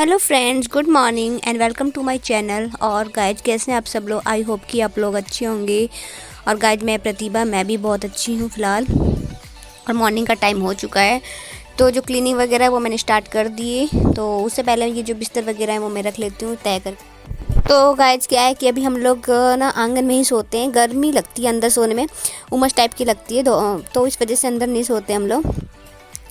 Hello friends, good morning and welcome to my channel. और guys कैसे हैं आप सब लोग? आई होप कि आप लोग अच्छे होंगे। और गाइज मैं प्रतिभा, मैं भी बहुत अच्छी हूँ फ़िलहाल। और मॉर्निंग का टाइम हो चुका है, तो जो क्लीनिंग वगैरह है वो मैंने स्टार्ट कर दिए। तो उससे पहले ये जो बिस्तर वगैरह है वो मैं रख लेती हूँ तय कर। तो गाइज क्या है कि अभी हम लोग ना आंगन में ही सोते हैं। गर्मी लगती है अंदर सोने में, उमस टाइप की लगती है, तो इस वजह से अंदर नहीं सोते हम लोग,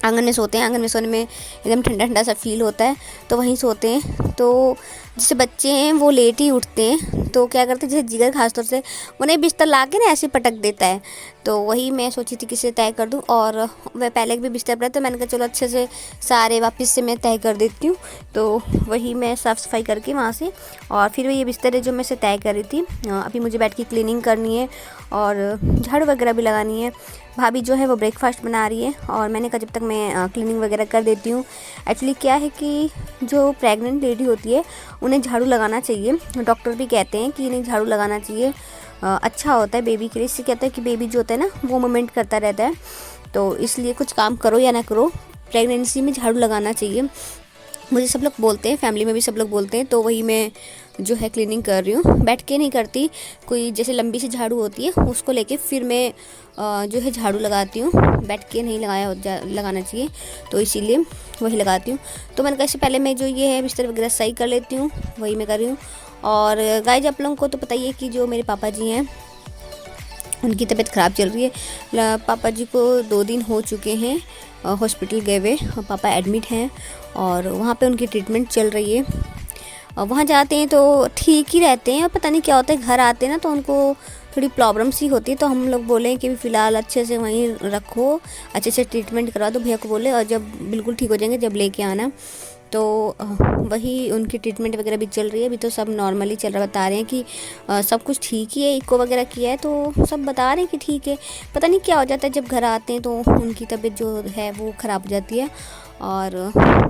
आंगन में सोते हैं। आंगन में सोने में एकदम ठंडा ठंडा सा फील होता है, तो वहीं सोते हैं। तो जैसे बच्चे हैं वो लेट ही उठते हैं, तो क्या करते हैं, जैसे जिगर खासतौर से उन्हें बिस्तर ला के ना ऐसे पटक देता है। तो वही मैं सोची थी किसे तय कर दूं, और वह पहले भी बिस्तर पर है, तो मैंने कहा चलो अच्छे से सारे वापस से मैं तय कर देती हूँ। तो वही मैं साफ़ सफाई करके वहाँ से, और फिर ये बिस्तर है जो मैं से तय कर रही थी। अभी मुझे बैठ के क्लीनिंग करनी है और झाड़ू वगैरह भी लगानी है। भाभी जो है वो ब्रेकफास्ट बना रही है, और मैंने कहा जब तक मैं क्लीनिंग वगैरह कर देती हूँ। एक्चुअली क्या है कि जो प्रेग्नेंट लेडी होती है उन्हें झाड़ू लगाना चाहिए। डॉक्टर भी कहते हैं कि इन्हें झाड़ू लगाना चाहिए, अच्छा होता है बेबी के लिए। इससे कहता है कि बेबी जो होता है ना वो मूवमेंट करता रहता है, तो इसलिए कुछ काम करो या ना करो, प्रेगनेंसी में झाड़ू लगाना चाहिए। मुझे सब लोग बोलते हैं, फैमिली में भी सब लोग बोलते हैं। तो वही मैं जो है क्लीनिंग कर रही हूँ, बैठ के नहीं करती। कोई जैसे लंबी सी झाड़ू होती है उसको लेके फिर मैं जो है झाड़ू लगाती हूँ। बैठ के नहीं लगाना चाहिए, तो इसीलिए वही लगाती हूँ। तो मैंने कहा इससे पहले मैं जो ये है बिस्तर वगैरह सही कर लेती हूँ, वही मैं कर रही हूँ। और गाइस आप लोगों को तो पता ही है कि जो मेरे पापा जी हैं उनकी तबीयत ख़राब चल रही है। पापा जी को 2 दिन हो चुके हैं हॉस्पिटल गए हुए, पापा एडमिट हैं और वहाँ पे उनकी ट्रीटमेंट चल रही है। वहाँ जाते हैं तो ठीक ही रहते हैं, और पता नहीं क्या होता है, घर आते हैं ना तो उनको थोड़ी प्रॉब्लम सी होती है। तो हम लोग बोले कि फ़िलहाल अच्छे से वहीं रखो, अच्छे से ट्रीटमेंट करवा दो भैया को बोले, और जब बिल्कुल ठीक हो जाएंगे जब लेके आना। तो वही उनकी ट्रीटमेंट वगैरह भी चल रही है। अभी तो सब नॉर्मली चल रहा, बता रहे हैं कि सब कुछ ठीक ही है, इको वगैरह किया है तो सब बता रहे हैं कि ठीक है। पता नहीं क्या हो जाता है, जब घर आते हैं तो उनकी तबीयत जो है वो ख़राब हो जाती है। और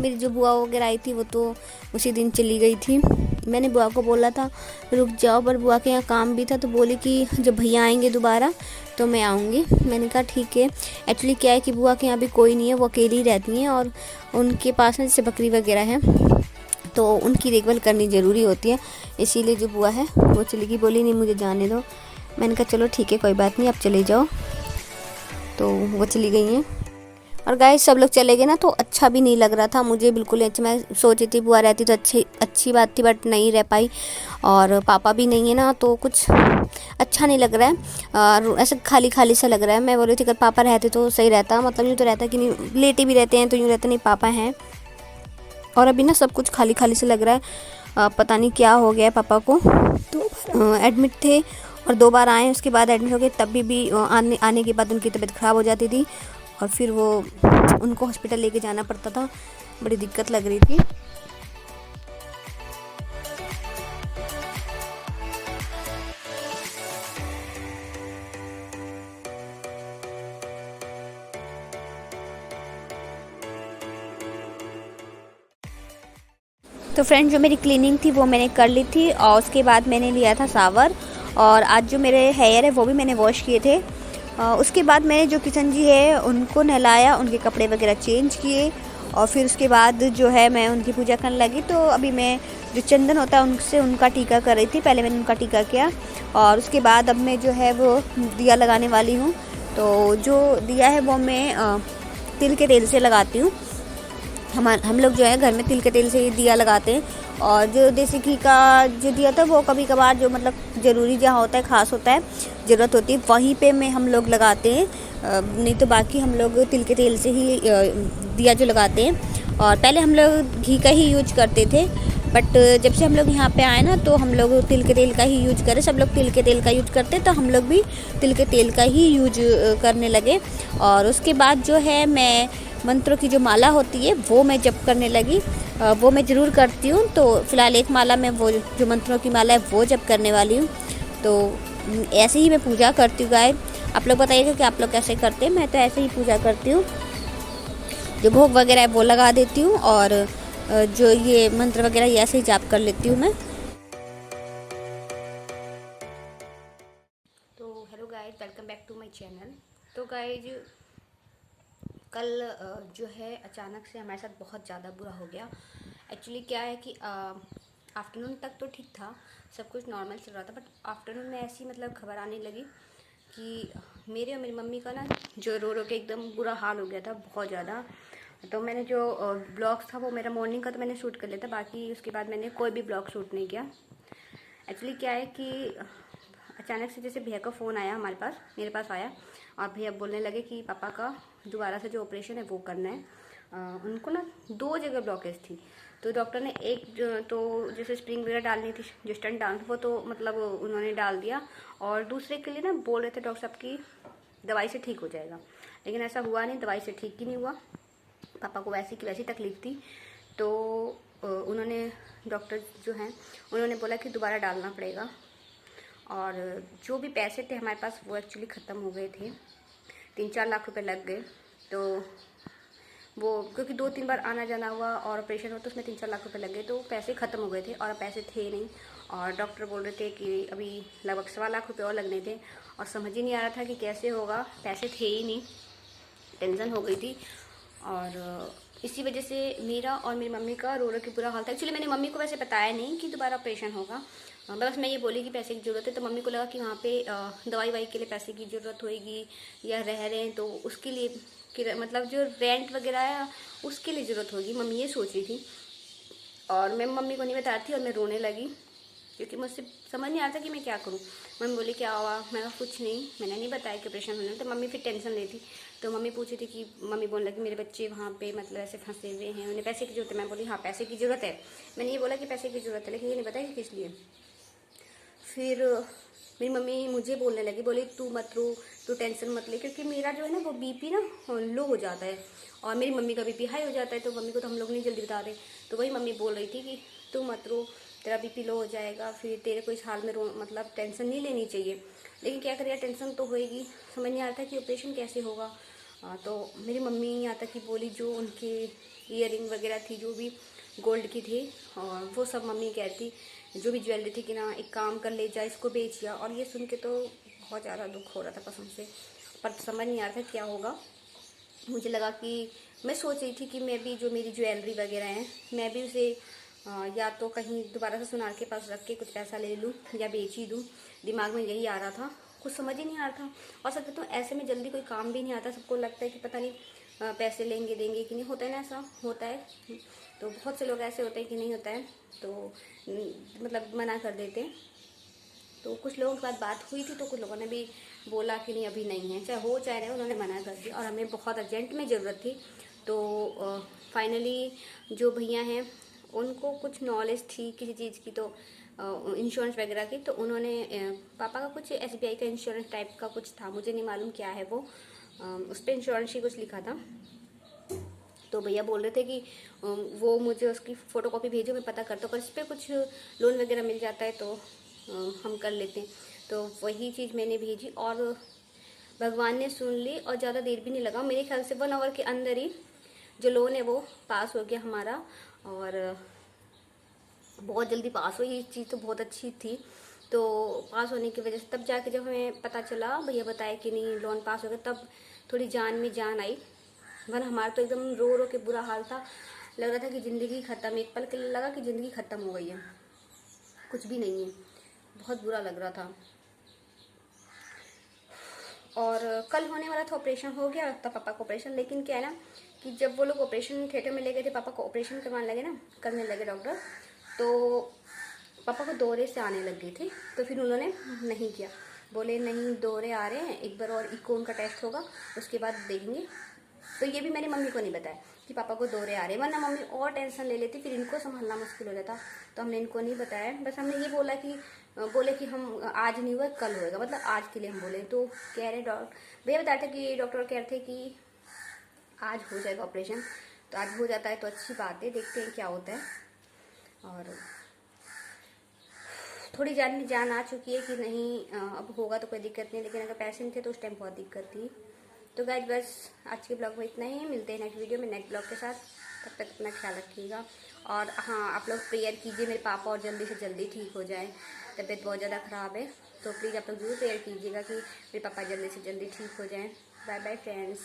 मेरी जो बुआ वगैरह आई थी वो तो उसी दिन चली गई थी। मैंने बुआ को बोला था रुक जाओ, पर बुआ के यहाँ काम भी था, तो बोली कि जब भैया आएंगे दोबारा तो मैं आऊँगी। मैंने कहा ठीक है। एक्चुअली क्या है कि बुआ के यहाँ भी कोई नहीं है, वो अकेली ही रहती हैं, और उनके पास ना जैसे बकरी वगैरह है तो उनकी देखभाल करनी ज़रूरी होती है। इसीलिए जो बुआ है वो चली गई, बोली नहीं मुझे जाने दो। मैंने कहा चलो ठीक है कोई बात नहीं, आप चले जाओ। तो वो चली गई हैं। और गाइस सब लोग चले गए ना तो अच्छा भी नहीं लग रहा था मुझे, बिल्कुल अच्छा। मैं सोची थी बुआ रहती तो अच्छी बात थी, बट नहीं रह पाई। और पापा भी नहीं है ना तो कुछ अच्छा नहीं लग रहा है, और ऐसे खाली खाली सा लग रहा है। मैं बोली थी अगर पापा रहते तो सही रहता, मतलब यूँ तो रहता कि नहीं, लेटे भी रहते हैं तो यूँ रहता नहीं पापा हैं। और अभी ना सब कुछ खाली खाली से लग रहा है, पता नहीं क्या हो गया है पापा को। तो एडमिट थे और 2 बार आए, उसके बाद एडमिट हो गए, तब भी आने के बाद उनकी तबीयत ख़राब हो जाती थी, और फिर वो उनको हॉस्पिटल लेके जाना पड़ता था। बड़ी दिक्कत लग रही थी। तो फ्रेंड जो मेरी क्लीनिंग थी वो मैंने कर ली थी, और उसके बाद मैंने लिया था शावर। और आज जो मेरे हेयर है वो भी मैंने वॉश किए थे। उसके बाद मैंने जो किशन जी है उनको नहलाया, उनके कपड़े वगैरह चेंज किए, और फिर उसके बाद जो है मैं उनकी पूजा करने लगी। तो अभी मैं जो चंदन होता है उनसे उनका टीका कर रही थी, पहले मैंने उनका टीका किया, और उसके बाद अब मैं जो है वो दिया लगाने वाली हूँ। तो जो दिया है वो मैं तिल के तेल से लगाती हूँ। हम लोग जो है घर में तिल के तेल से ही दिया लगाते हैं। और जो देसी घी का जो दिया था वो कभी कभार जो मतलब ज़रूरी जहाँ होता है, ख़ास होता है, ज़रूरत होती है, वहीं पे में हम लोग लगाते हैं। नहीं तो बाकी हम लोग तिल के तेल से ही दिया जो लगाते हैं। और पहले हम लोग घी का ही यूज करते थे, बट जब से हम लोग यहाँ पे आए ना तो हम लोग तिल के तेल का ही यूज करें। सब लोग तिल के तेल का यूज करते, तो हम लोग भी तिल के तेल का ही यूज करने लगे। और उसके बाद जो है मैं मंत्रों की जो माला होती है वो मैं जप करने लगी। वो मैं ज़रूर करती हूँ। तो फ़िलहाल एक माला मैं वो जो मंत्रों की माला है वो जप करने वाली हूँ। तो ऐसे ही मैं पूजा करती हूँ गाय। आप लोग बताइएगा कि आप लोग कैसे करते हैं। मैं तो ऐसे ही पूजा करती हूँ, जो भोग वगैरह है वो लगा देती हूँ, और जो ये मंत्र वगैरह ऐसे ही जाप कर लेती हूँ मैं। तो hello guys, welcome back to my channel. तो गाइज कल जो है अचानक से हमारे साथ बहुत ज़्यादा बुरा हो गया। एक्चुअली क्या है कि आफ्टरनून तक तो ठीक था, सब कुछ नॉर्मल चल रहा था, बट आफ्टरनून में ऐसी मतलब खबर आने लगी कि मेरे और मेरी मम्मी का ना जो रो रो के एकदम बुरा हाल हो गया था, बहुत ज़्यादा। तो मैंने जो ब्लॉग्स था वो मेरा मॉर्निंग का तो मैंने शूट कर लिया था, बाकी उसके बाद मैंने कोई भी ब्लॉग शूट नहीं किया। एक्चुअली क्या है कि अचानक से जैसे भैया का फ़ोन आया हमारे पास, मेरे पास आया, और भैया बोलने लगे कि पापा का दोबारा से जो ऑपरेशन है वो करना है। उनको ना 2 जगह ब्लॉकेज थी, तो डॉक्टर ने तो जैसे स्प्रिंग वगैरह डालनी थी, जो स्टंट डालना वो तो मतलब उन्होंने डाल दिया, और दूसरे के लिए ना बोल रहे थे डॉक्टर साहब की दवाई से ठीक हो जाएगा, लेकिन ऐसा हुआ नहीं, दवाई से ठीक ही नहीं हुआ। पापा को वैसी की वैसी तकलीफ थी, तो उन्होंने डॉक्टर जो हैं उन्होंने बोला कि दोबारा डालना पड़ेगा, और जो भी पैसे थे हमारे पास वो एक्चुअली ख़त्म हो गए थे, 3-4 लाख रुपए लग गए। तो वो क्योंकि 2-3 बार आना जाना हुआ और ऑपरेशन हुआ, तो उसमें 3-4 लाख रुपए लग गए, तो पैसे ख़त्म हो गए थे और पैसे थे नहीं। और डॉक्टर बोल रहे थे कि अभी लगभग 1.25 लाख रुपए और लगने थे, और समझ ही नहीं आ रहा था कि कैसे होगा, पैसे थे ही नहीं, टेंशन हो गई थी। और इसी वजह से मेरा और मेरी मम्मी का रो रो के बुरा हाल था। एक्चुअली मैंने मम्मी को वैसे बताया नहीं कि दोबारा ऑपरेशन होगा, बस मैं ये बोली कि पैसे की ज़रूरत है, तो मम्मी को लगा कि वहाँ पे दवाई वाई के लिए पैसे की ज़रूरत होगी, या रह रहे हैं तो उसके लिए मतलब जो रेंट वगैरह है उसके लिए ज़रूरत होगी, मम्मी ये सोच रही थी। और मैं मम्मी को नहीं बता रही थी, और मैं रोने लगी क्योंकि मुझसे समझ नहीं आ रहा था कि मैं क्या करूँ। मम्मी बोली क्या हुआ, मैं कहा कुछ नहीं, मैंने नहीं बताया कि ऑपरेशन होने, तो मम्मी फिर टेंशन लेती। तो मम्मी पूछी थी कि मम्मी बोलने लगी मेरे बच्चे वहाँ पे मतलब ऐसे फंसे हुए हैं, उन्हें पैसे की ज़रूरत है। मैं बोली हाँ पैसे की ज़रूरत है, मैंने ये बोला कि पैसे की ज़रूरत है, लेकिन ये नहीं बताया कि किस लिए। फिर मेरी मम्मी मुझे बोलने लगी, बोली तू मत रो, तू टेंशन मत ले, क्योंकि मेरा जो है ना वो बीपी ना लो हो जाता है, और मेरी मम्मी का बीपी हाई हो जाता है, तो मम्मी को तो हम लोग नहीं जल्दी बता रहे। तो वही मम्मी बोल रही थी कि तू मत रो, तेरा बीपी लो हो जाएगा, फिर तेरे को इस हाल में रो मतलब टेंशन नहीं लेनी चाहिए। लेकिन क्या करें, टेंशन तो होएगी, समझ नहीं आता कि ऑपरेशन कैसे होगा। तो मेरी मम्मी यहाँ तक कि बोली जो उनके ईयरिंग वगैरह थी, जो भी गोल्ड की थी, और वो सब मम्मी कहती जो भी ज्वेलरी थी कि ना एक काम कर ले जा, इसको बेच या। और ये सुन के तो बहुत ज़्यादा दुख हो रहा था कसम से, पर समझ नहीं आ रहा था क्या होगा। मुझे लगा कि मैं सोच रही थी कि मैं भी जो मेरी ज्वेलरी वगैरह है मैं भी उसे या तो कहीं दोबारा से सुनार के पास रख के कुछ पैसा ले लूँ या बेच ही दूँ। दिमाग में यही आ रहा था, कुछ समझ ही नहीं आ रहा था। और सच तो ऐसे में जल्दी कोई काम भी नहीं आता, सबको लगता है कि पता नहीं पैसे लेंगे देंगे कि नहीं, होता है ना, ऐसा होता है। तो बहुत से लोग ऐसे होते हैं कि नहीं होता है, तो मतलब मना कर देते हैं। तो कुछ लोगों के साथ बात हुई थी, तो कुछ लोगों ने भी बोला कि नहीं अभी नहीं है, चाहे हो चाहे रहे, उन्होंने मना कर दिया, और हमें बहुत अर्जेंट में ज़रूरत थी। तो फाइनली जो भैया हैं उनको कुछ नॉलेज थी किसी चीज़ की, तो इंश्योरेंस वगैरह की, तो उन्होंने पापा का कुछ SBI का इंश्योरेंस टाइप का कुछ था, मुझे नहीं मालूम क्या है वो, उस पर इंश्योरेंस ही कुछ लिखा था। तो भैया बोल रहे थे कि वो मुझे उसकी फ़ोटोकॉपी भेजो, मैं पता करता हूँ, पर इस पर कुछ लोन वगैरह मिल जाता है तो हम कर लेते हैं। तो वही चीज़ मैंने भेजी, और भगवान ने सुन ली, और ज़्यादा देर भी नहीं लगा, मेरे ख्याल से 1 आवर के अंदर ही जो लोन है वो पास हो गया हमारा, और बहुत जल्दी पास हुई। ये चीज़ तो बहुत अच्छी थी। तो पास होने की वजह से तब जाके जब हमें पता चला, भैया बताया कि नहीं लोन पास हो गया, तब थोड़ी जान में जान आई, वरना हमारा तो एकदम रो रो के बुरा हाल था। लग रहा था कि ज़िंदगी ख़त्म, एक पल के लिए लगा कि ज़िंदगी ख़त्म हो गई है, कुछ भी नहीं है, बहुत बुरा लग रहा था। और कल होने वाला था ऑपरेशन, हो गया था पापा को ऑपरेशन, लेकिन क्या है ना कि जब वो लोग ऑपरेशन थिएटर में ले गए थे, पापा को ऑपरेशन करने लगे डॉक्टर, तो पापा को दौरे से आने लग गए थे, तो फिर उन्होंने नहीं किया, बोले नहीं दौरे आ रहे हैं, एक बार और इको उनका टेस्ट होगा, उसके बाद देखेंगे। तो ये भी मैंने मम्मी को नहीं बताया कि पापा को दौरे आ रहे हैं, वरना मम्मी और टेंशन ले लेती, फिर इनको संभालना मुश्किल हो जाता। तो हमने इनको नहीं बताया, बस हमने ये बोला कि बोले कि हम आज नहीं हुआ कल होएगा, मतलब आज के लिए हम बोले। तो कह रहे डॉक्टर भैया बता रहे थे कि डॉक्टर कह रहे थे कि आज हो जाएगा ऑपरेशन, तो आज हो जाता है तो अच्छी बात है, देखते हैं क्या होता है। और थोड़ी जान में जान आ चुकी है कि नहीं अब होगा तो कोई दिक्कत नहीं, लेकिन अगर पैसे नहीं थे तो उस टाइम बहुत दिक्कत थी। तो गाइस बस आज के ब्लॉग में इतना ही, मिलते हैं नेक्स्ट वीडियो में नेक्स्ट ब्लॉग के साथ, तब तक अपना ख्याल रखिएगा। और हाँ, आप लोग प्रेयर कीजिए मेरे पापा और जल्दी से जल्दी ठीक हो जाए, तबीयत बहुत ज़्यादा ख़राब है, तो प्लीज़ आप लोग जरूर प्रेयर कीजिएगा कि मेरे पापा जल्दी से जल्दी ठीक हो जाएँ। Bye bye friends.